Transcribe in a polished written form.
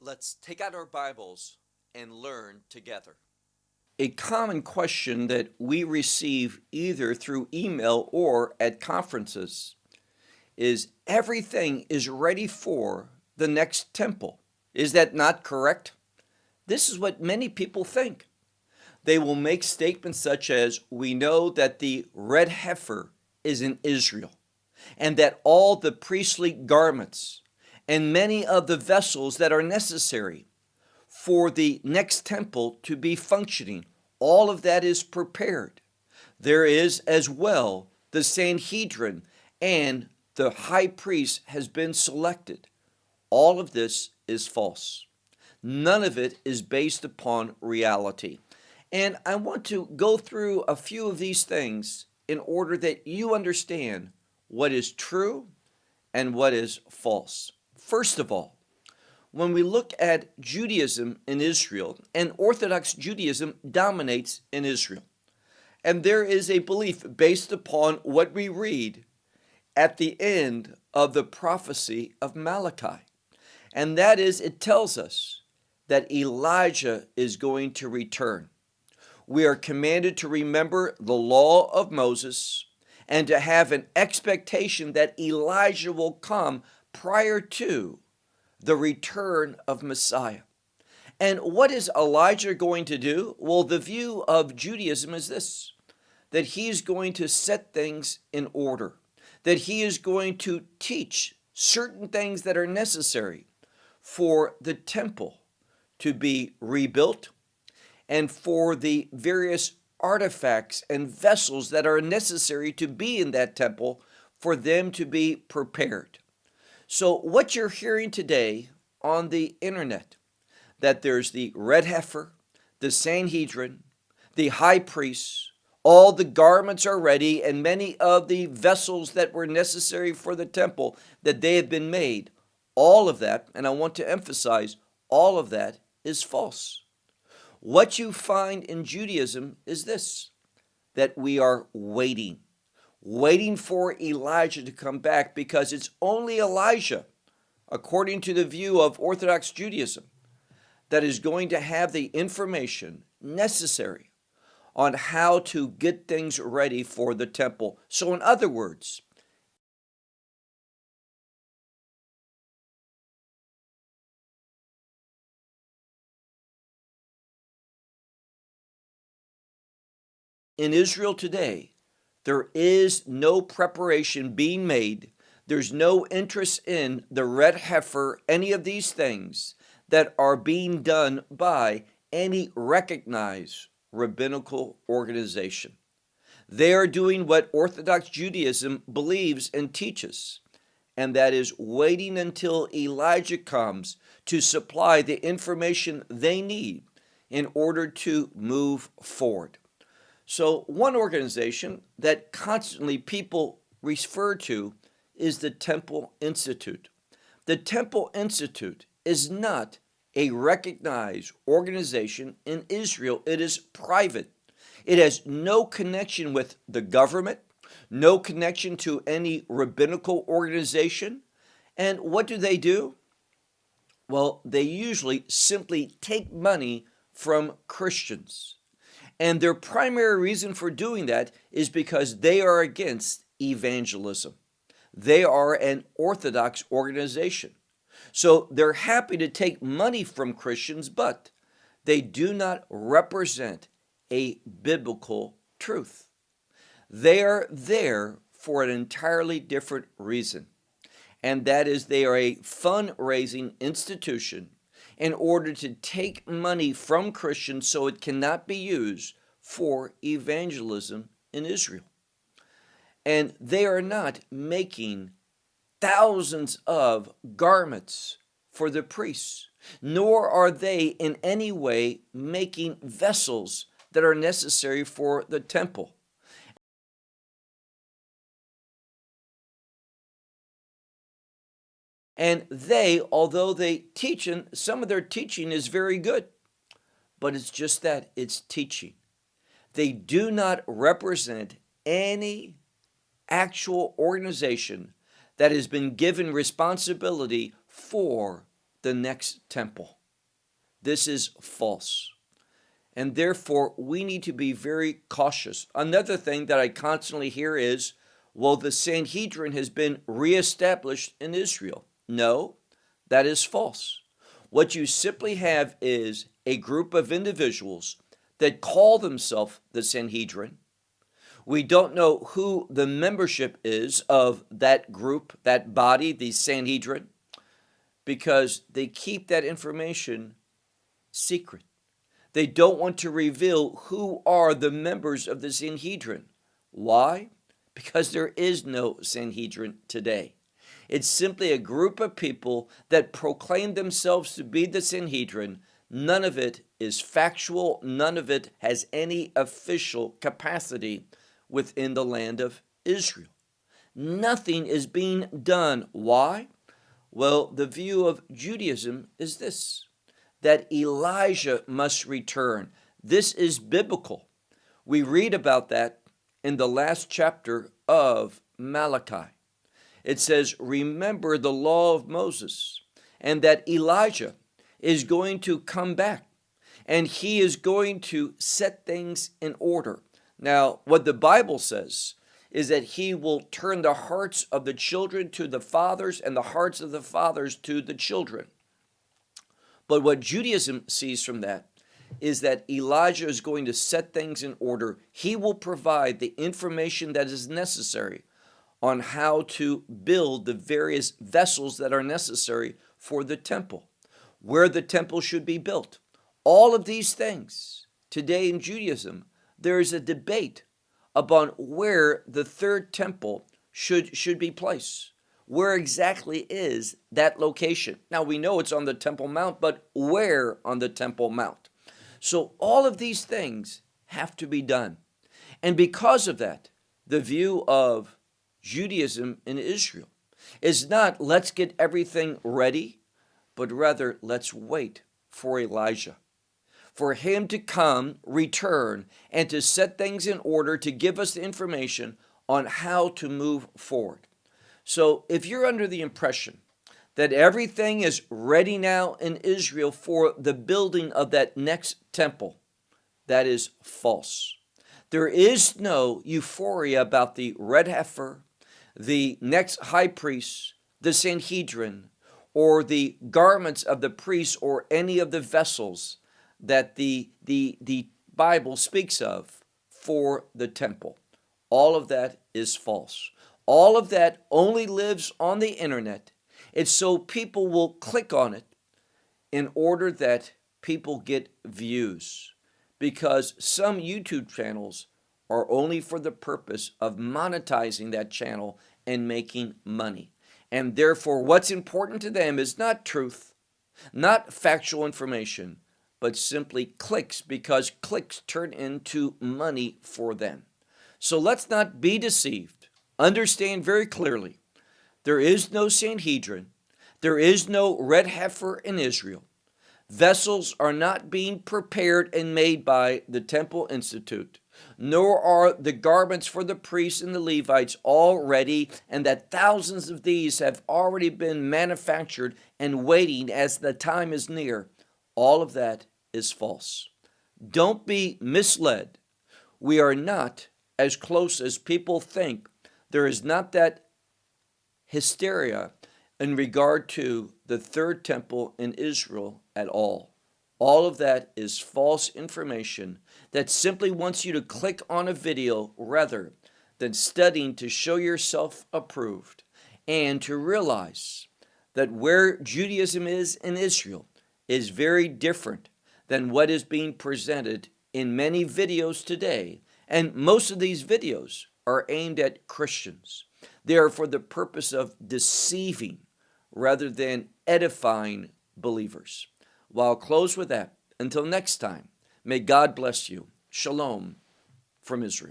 Let's take out our Bibles and learn together. A common question that we receive either through email or at conferences is everything is ready for the next temple. Is that not correct? This is what many people think. They will make statements such as, we know that the red heifer is in Israel, and that all the priestly garments and many of the vessels that are necessary for the next temple to be functioning, all of that is prepared. There is as well the Sanhedrin, and the high priest has been selected. All of this is false. None of it is based upon reality. And I want to go through a few of these things in order that you understand what is true and what is false. First of all, when we look at Judaism in Israel, and Orthodox Judaism dominates in Israel, and there is a belief based upon what we read at the end of the prophecy of Malachi, and that is, it tells us that Elijah is going to return. We are commanded to remember the law of Moses and to have an expectation that Elijah will come prior to the return of Messiah. And what is Elijah going to do? Well, the view of Judaism is this, that he is going to set things in order, that he is going to teach certain things that are necessary for the temple to be rebuilt and for the various artifacts and vessels that are necessary to be in that temple for them to be prepared. So what you're hearing today on the internet, that there's the red heifer, the Sanhedrin, the high priests, all the garments are ready, and many of the vessels that were necessary for the temple, that they have been made. All of that, and I want to emphasize, all of that is false. What you find in Judaism is this, that we are waiting for Elijah to come back, because it's only Elijah, according to the view of Orthodox Judaism, that is going to have the information necessary on how to get things ready for the temple. So in other words, in Israel today, there is no preparation being made. There's no interest in the red heifer, any of these things that are being done by any recognized rabbinical organization. They are doing what Orthodox Judaism believes and teaches, and that is waiting until Elijah comes to supply the information they need in order to move forward. So one organization that constantly people refer to is the Temple Institute. The Temple Institute is not a recognized organization in Israel. It is private. It has no connection with the government, no connection to any rabbinical organization. And what do? Well, they usually simply take money from Christians. And their primary reason for doing that is because they are against evangelism. They are an Orthodox organization. So they're happy to take money from Christians, but they do not represent a biblical truth. They are there for an entirely different reason, and that is they are a fundraising institution in order to take money from Christians so it cannot be used for evangelism in Israel. And they are not making thousands of garments for the priests, nor are they in any way making vessels that are necessary for the temple. And they, although they teach, and some of their teaching is very good, but it's just that, it's teaching. They do not represent any actual organization that has been given responsibility for the next temple. This is false. And therefore, we need to be very cautious. Another thing that I constantly hear is, well, the Sanhedrin has been reestablished in Israel. No, that is false. What you simply have is a group of individuals that call themselves the Sanhedrin. We don't know who the membership is of that group, that body, the Sanhedrin, because they keep that information secret. They don't want to reveal who are the members of the Sanhedrin. Why? Because there is no Sanhedrin today. It's simply a group of people that proclaim themselves to be the Sanhedrin. None of it is factual. None of it has any official capacity within the land of Israel. Nothing is being done. Why? Well, the view of Judaism is this, that Elijah must return. This is biblical. We read about that in the last chapter of Malachi. It says, remember the law of Moses, and that Elijah is going to come back, and he is going to set things in order. Now, what the Bible says is that he will turn the hearts of the children to the fathers and the hearts of the fathers to the children. But what Judaism sees from that is that Elijah is going to set things in order. He will provide the information that is necessary on how to build the various vessels that are necessary for the temple, where the temple should be built. All of these things. Today in Judaism, there is a debate upon where the third temple should be placed. Where exactly is that location? Now we know it's on the Temple Mount, but where on the Temple Mount? So all of these things have to be done. And because of that, the view of Judaism in Israel is not let's get everything ready, but rather let's wait for Elijah, for him to come, return, and to set things in order to give us the information on how to move forward. So if you're under the impression that everything is ready now in Israel for the building of that next temple, that is false. There is no euphoria about the red heifer, the next high priest, the Sanhedrin, or the garments of the priests, or any of the vessels that the Bible speaks of for the temple. All of that is false. All of that only lives on the internet. It's so people will click on it in order that people get views, because some YouTube channels are only for the purpose of monetizing that channel and making money. And therefore, what's important to them is not truth, not factual information, but simply clicks, because clicks turn into money for them. So let's not be deceived. Understand very clearly, there is no Sanhedrin, there is no red heifer in Israel. Vessels are not being prepared and made by the Temple Institute, nor are the garments for the priests and the Levites all ready, and that thousands of these have already been manufactured and waiting as the time is near. All of that is false. Don't be misled. We are not as close as people think. There is not that hysteria in regard to the third temple in Israel at all. All of that is false information that simply wants you to click on a video rather than studying to show yourself approved and to realize that where Judaism is in Israel is very different than what is being presented in many videos today. And most of these videos are aimed at Christians. They are for the purpose of deceiving rather than edifying believers. Well, I'll close with that. Until next time, may God bless you. Shalom from Israel.